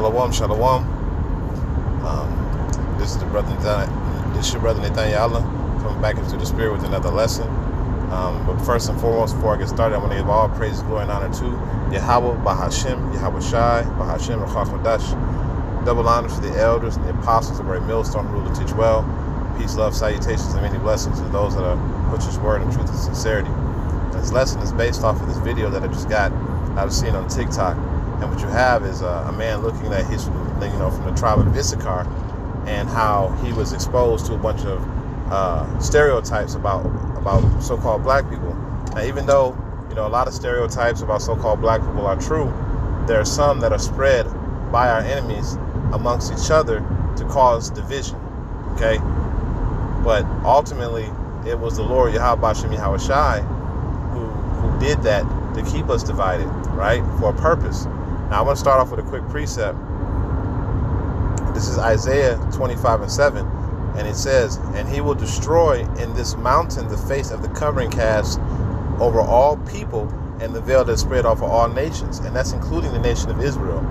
Shalom, shalom. This is your brother Nathaniel coming back into the spirit with another lesson. But first and foremost, before I get started, I want to give all praise, glory, and honor to Yahweh, Bahashem, Yahweh Shai, Bahashem, Rachach. Double honor to the elders and the apostles of Great Millstone who rule to teach well. Peace, love, salutations, and many blessings to those that are put His word in truth and sincerity. This lesson is based off of this video that I just got out of seeing on TikTok. And what you have is a man looking at his, from the tribe of Issachar, and how he was exposed to a bunch of stereotypes about so-called black people. Now, even though a lot of stereotypes about so-called black people are true, there are some that are spread by our enemies amongst each other to cause division. Okay, but ultimately it was the Lord Yahweh Shem Yahweh Shai who did that to keep us divided, right, for a purpose. Now, I want to start off with a quick precept. This is Isaiah 25:7, and it says, "And he will destroy in this mountain the face of the covering cast over all people, and the veil that spread over all nations," and that's including the nation of Israel.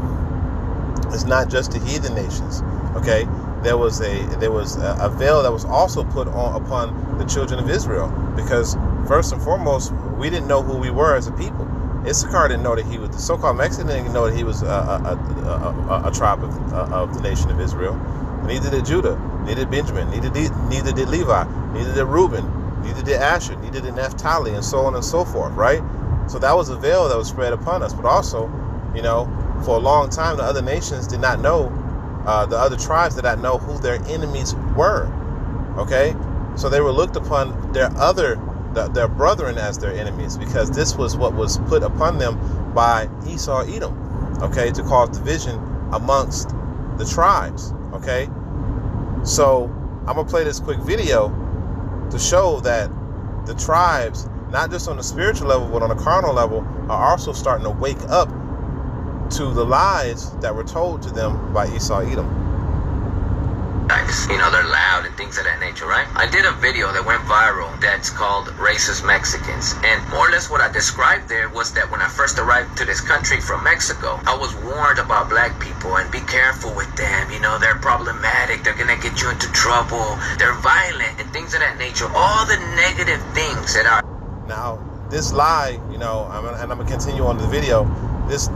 It's not just the heathen nations. Okay, there was a veil that was also put upon the children of Israel, because first and foremost, we didn't know who we were as a people. Issachar didn't know that he was, the so-called Mexican didn't know that he was a tribe of the nation of Israel. Neither did Judah, neither did Benjamin, neither did Levi, neither did Reuben, neither did Asher, neither did Naphtali, and so on and so forth, right? So that was a veil that was spread upon us. But also, for a long time, the other nations did not know, the other tribes did not know who their enemies were, okay? So they were looked upon their brethren as their enemies, because this was what was put upon them by Esau, Edom, okay, to cause division amongst the tribes, okay? So I'm gonna play this quick video to show that the tribes, not just on the spiritual level but on a carnal level, are also starting to wake up to the lies that were told to them by Esau, Edom. They're loud and things of that nature, right? I did a video that went viral that's called Racist Mexicans. And more or less what I described there was that when I first arrived to this country from Mexico, I was warned about black people and be careful with them. They're problematic. They're going to get you into trouble. They're violent and things of that nature. All the negative things that are... Now, this lie, and I'm going to continue on the video, this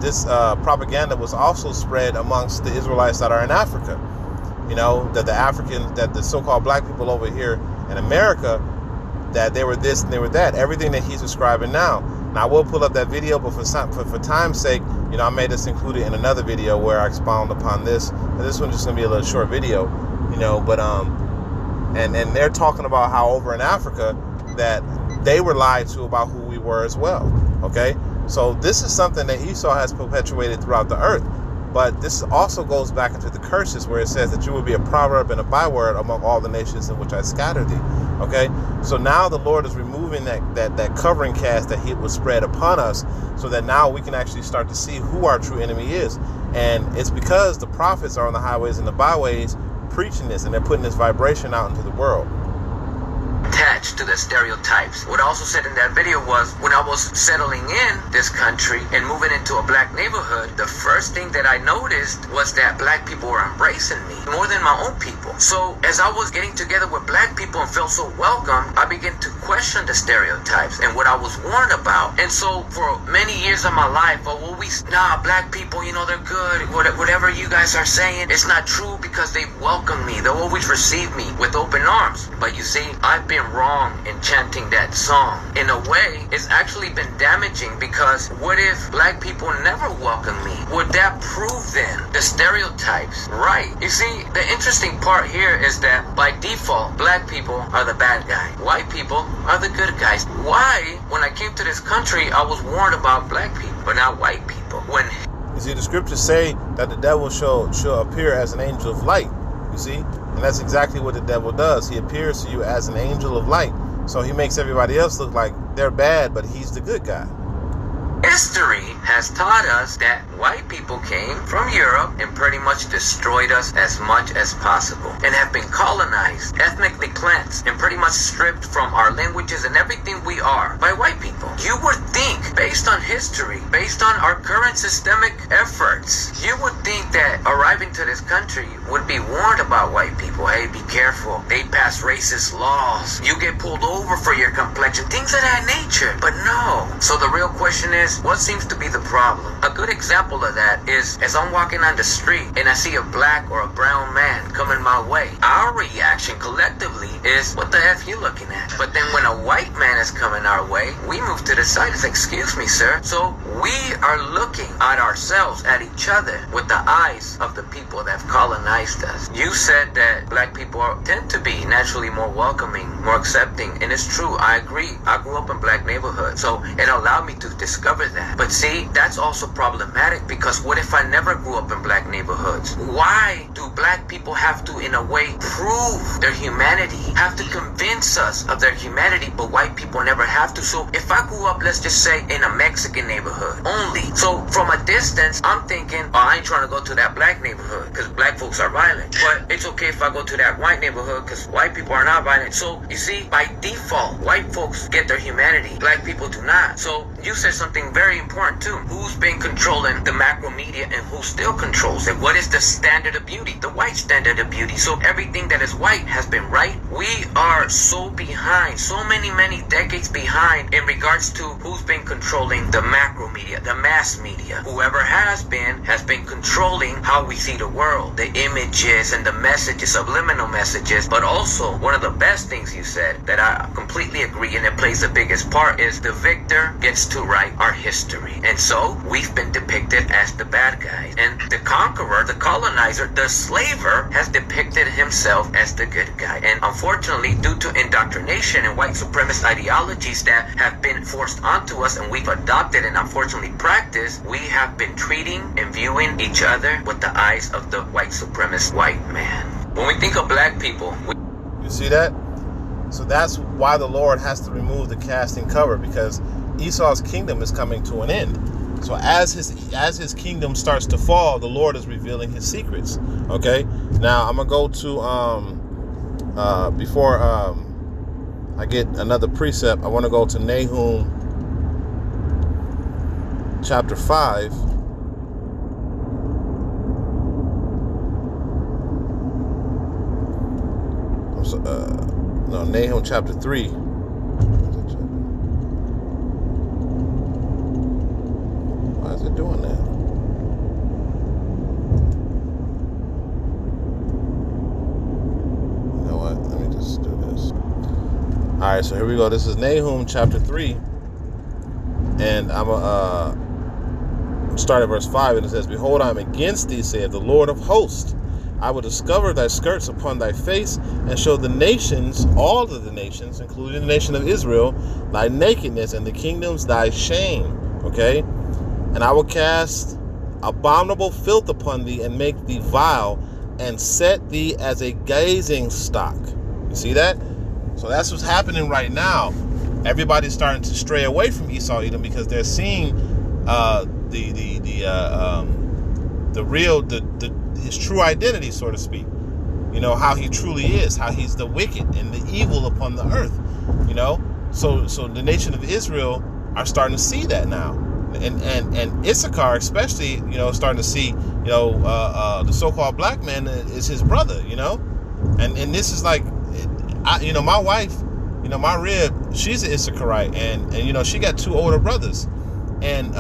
propaganda was also spread amongst the Israelites that are in Africa. That the so-called black people over here in America, that they were this and they were that. Everything that he's describing now. Now, I will pull up that video, but for time's sake, I made this included in another video where I expound upon this. And this one's just going to be a little short video, but and they're talking about how over in Africa that they were lied to about who we were as well. Okay, so this is something that Esau has perpetuated throughout the earth. But this also goes back into the curses, where it says that you will be a proverb and a byword among all the nations in which I scatter thee. Okay, so now the Lord is removing that covering cast that He was spread upon us, so that now we can actually start to see who our true enemy is. And it's because the prophets are on the highways and the byways preaching this, and they're putting this vibration out into the world. Attached to the stereotypes. What I also said in that video was, when I was settling in this country and moving into a black neighborhood, the first thing that I noticed was that black people were embracing me more than my own people. So as I was getting together with black people and felt so welcome, I began to question the stereotypes and what I was warned about. And so for many years of my life, black people, they're good. Whatever you guys are saying, it's not true, because they welcome me. They'll always receive me with open arms. But you see, I've been wrong in chanting that song. In a way, it's actually been damaging, because what if black people never welcome me? Would that prove then the stereotypes right? You see, the interesting part here is that by default, black people are the bad guy. White people are the good guys. Why, when I came to this country, I was warned about black people, but not white people? You see, the scriptures say that the devil shall appear as an angel of light. You see? And that's exactly what the devil does. He appears to you as an angel of light. So he makes everybody else look like they're bad, but he's the good guy. History has taught us that white people came from Europe and pretty much destroyed us as much as possible, and have been colonized, ethnically cleansed, and pretty much stripped from our languages and everything we are by white people. You would think, based on history, based on our current systemic efforts, you would think that arriving to this country would be warned about white people. Hey, be careful. They pass racist laws. You get pulled over for your complexion. Things of that nature. But no. So the real question is, what seems to be the problem? A good example of that is, as I'm walking on the street and I see a black or a brown man coming my way, our reaction collectively is, what the F you looking at? But then when a white man is coming our way, we move to the side and say, excuse me, sir. So we are looking at ourselves, at each other, with the eyes of the people that have colonized us. You said that black people tend to be naturally more welcoming, more accepting, and it's true. I agree. I grew up in black neighborhoods, so it allowed me to discover that. But see, that's also problematic, because what if I never grew up in black neighborhoods? Why do black people have to, in a way, prove their humanity, have to convince us of their humanity, but white people never have to? So if I grew up, let's just say, in a Mexican neighborhood only, so from a distance, I'm thinking, oh, I ain't trying to go to that black neighborhood because black folks are violent. But it's okay if I go to that white neighborhood because white people are not violent. So you see, by default, white folks get their humanity, black people do not. So you said something very important too. Who's been controlling the macro media and who still controls it? What is the standard of beauty? The white standard of beauty. So everything that is white has been right. We are so behind, so many decades behind in regards to who's been controlling the macro media, the mass media. Whoever has been controlling how we see the world, the images and the messages, subliminal messages. But also, one of the best things you said that I completely agree, and it plays the biggest part, is the victor gets to write our history. And so we've been depicted as the bad guys, and the conqueror, the colonizer, the slaver has depicted himself as the good guy. And unfortunately, due to indoctrination and white supremacist ideologies that have been forced onto us and we've adopted and unfortunately practiced, we have been treating and viewing each other with the eyes of the white supremacist white man. When we think of black people, you see that? So that's why the Lord has to remove the casting cover, because Esau's kingdom is coming to an end. So as his kingdom starts to fall, the Lord is revealing his secrets. Okay? Now I'm gonna go to before I get another precept, I want to go to Nahum chapter 5. Nahum chapter 3. Why is it doing that? You know what? Let me just do this. Alright, so here we go. This is Nahum chapter 3. And I'm going to start at verse 5. And it says, Behold, I am against thee, saith the Lord of hosts. I will discover thy skirts upon thy face, and show the nations, all of the nations, including the nation of Israel, thy nakedness, and the kingdoms thy shame. Okay? And I will cast abominable filth upon thee, and make thee vile, and set thee as a gazing stock. You see that? So that's what's happening right now. Everybody's starting to stray away from Esau Edom because they're seeing his true identity, so to speak. You know, how he truly is, how he's the wicked and the evil upon the earth. You know, so the nation of Israel are starting to see that now, and Issachar especially, you know, starting to see, you know, the so-called black man is his brother. You know, and this is like, you know, my wife, you know, my rib, she's an Issacharite, and you know, she got two older brothers, and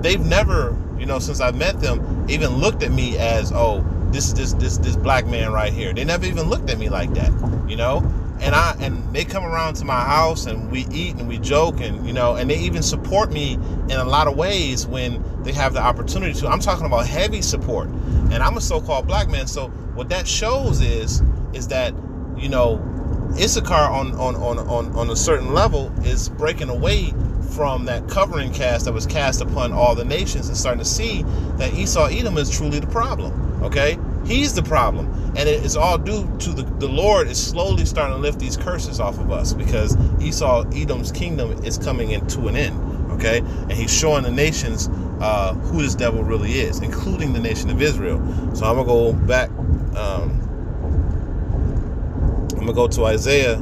they've never, you know, since I've met them, even looked at me as, oh, this black man right here. They never even looked at me like that, you know. And they come around to my house and we eat and we joke, and you know, and they even support me in a lot of ways when they have the opportunity to. I'm talking about heavy support, and I'm a so-called black man. So what that shows is that, you know, Issachar on a certain level is breaking away from that covering cast that was cast upon all the nations, and starting to see that Esau Edom is truly the problem. Okay, he's the problem, and it is all due to the Lord is slowly starting to lift these curses off of us, because Esau Edom's kingdom is coming into an end. Okay, and he's showing the nations who this devil really is, including the nation of Israel. So I'm gonna go back. I'm gonna go to Isaiah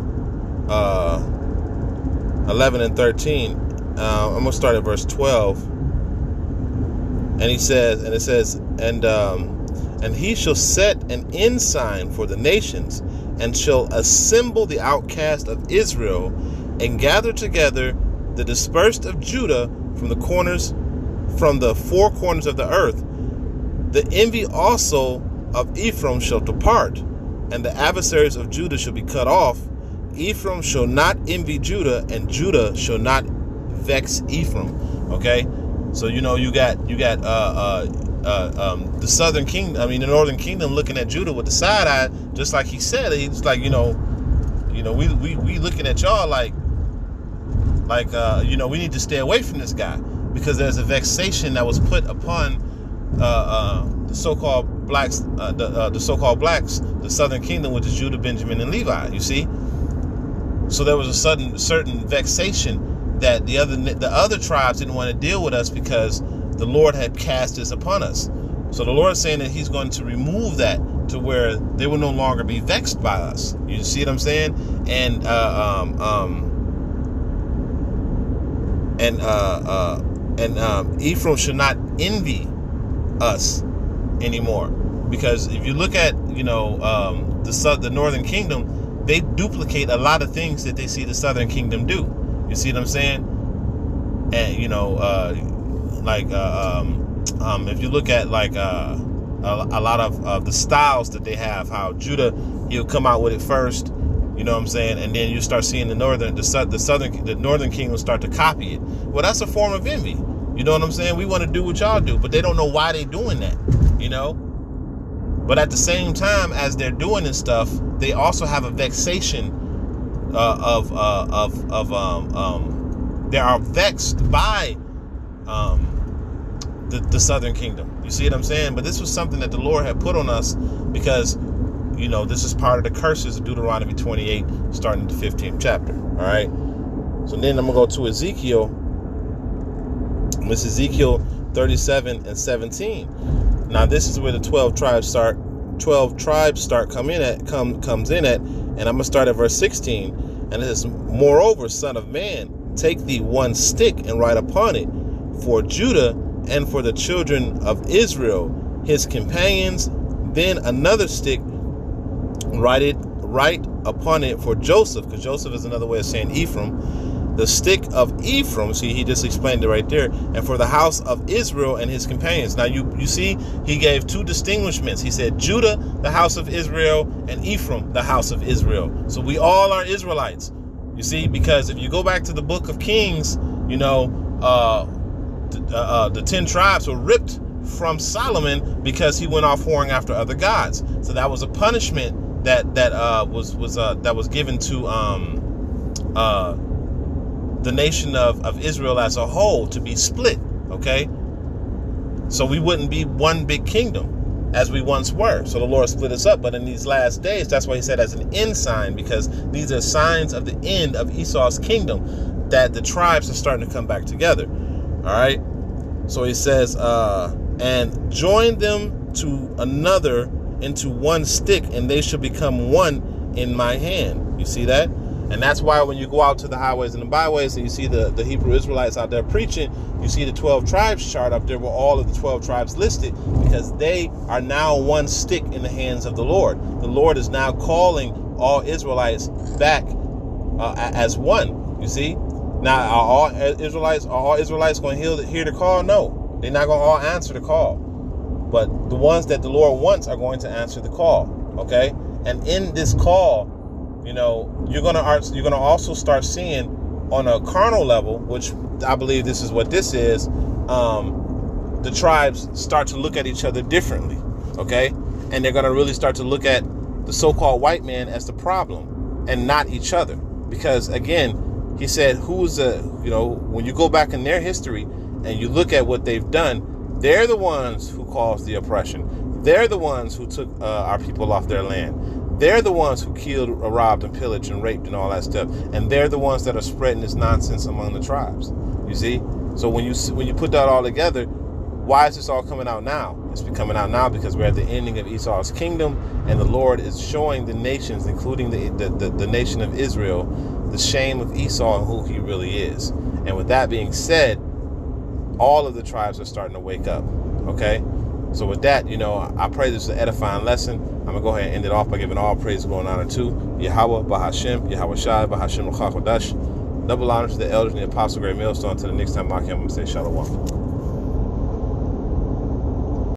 11 and 13. I'm going to start at verse 12. And he says, and it says, and he shall set an ensign for the nations, and shall assemble the outcast of Israel, and gather together the dispersed of Judah from the four corners of the earth. The envy also of Ephraim shall depart, and the adversaries of Judah shall be cut off. Ephraim shall not envy Judah, and Judah shall not vex Ephraim. Okay, so you got the southern kingdom, the northern kingdom looking at Judah with the side eye, just like he said. He's like, we looking at y'all like we need to stay away from this guy, because there's a vexation that was put upon the so-called blacks, the southern kingdom, which is Judah, Benjamin, and Levi. You see, so there was a certain vexation that the other tribes didn't want to deal with us, because the Lord had cast this upon us. So the Lord is saying that he's going to remove that to where they will no longer be vexed by us. You see what I'm saying? And Ephraim should not envy us anymore, because if you look at the northern kingdom, they duplicate a lot of things that they see the southern kingdom do. You see what I'm saying? And if you look at a lot of the styles that they have, how Judah, he'll come out with it first, you know what I'm saying, and then you start seeing the northern kingdom start to copy it. Well, that's a form of envy. You know what I'm saying? We want to do what y'all do, but they don't know why they're doing that. But at the same time as they're doing this stuff, they also have a vexation they are vexed by the southern kingdom. You see what I'm saying? But this was something that the Lord had put on us, because this is part of the curses of Deuteronomy 28, starting the 15th chapter. All right. So then I'm gonna go to Ezekiel. This is Ezekiel 37 and 17. Now this is where the 12 tribes start comes in at, and I'm gonna start at verse 16. And it says, moreover, son of man, take thee one stick and write upon it for Judah and for the children of Israel, his companions. Then another stick, write upon it for Joseph, because Joseph is another way of saying Ephraim, the stick of Ephraim. See, he just explained it right there. And for the house of Israel and his companions. Now you see, he gave two distinguishments. He said Judah, the house of Israel, and Ephraim, the house of Israel. So we all are Israelites. You see, because if you go back to the book of Kings, the 10 tribes were ripped from Solomon because he went off whoring after other gods. So that was a punishment that was given to the nation of Israel as a whole, to be split. Okay, so we wouldn't be one big kingdom as we once were. So the Lord split us up. But in these last days, that's why he said as an ensign, because these are signs of the end of Esau's kingdom, that the tribes are starting to come back together. All right. So he says, and join them to another into one stick, and they shall become one in my hand. You see that? And that's why when you go out to the highways and the byways and you see the Hebrew Israelites out there preaching, you see the 12 tribes chart up there with all of the 12 tribes listed, because they are now one stick in the hands of the Lord. The Lord is now calling all Israelites back as one. You see? Now, are all Israelites going to hear the call? No. They're not going to all answer the call. But the ones that the Lord wants are going to answer the call. Okay? And in this call, you're gonna also start seeing on a carnal level, which I believe this is what this is. The tribes start to look at each other differently, okay, and they're gonna really start to look at the so-called white man as the problem and not each other, because again, he said, when you go back in their history and you look at what they've done, they're the ones who caused the oppression. They're the ones who took our people off their land. They're the ones who killed, robbed, and pillaged, and raped, and all that stuff. And they're the ones that are spreading this nonsense among the tribes. You see? So when you put that all together, why is this all coming out now? It's coming out now because we're at the ending of Esau's kingdom, and the Lord is showing the nations, including the nation of Israel, the shame of Esau and who he really is. And with that being said, all of the tribes are starting to wake up. Okay? So with that, you know, I pray this is an edifying lesson. I'm going to go ahead and end it off by giving all praise, glory, and honor to Yahweh, Bahashem, Yahweh Shai, Bahashem, L'Chakodash. Double honor to the elders and the apostle, great millstone. Until the next time, I'm going to say Shalom.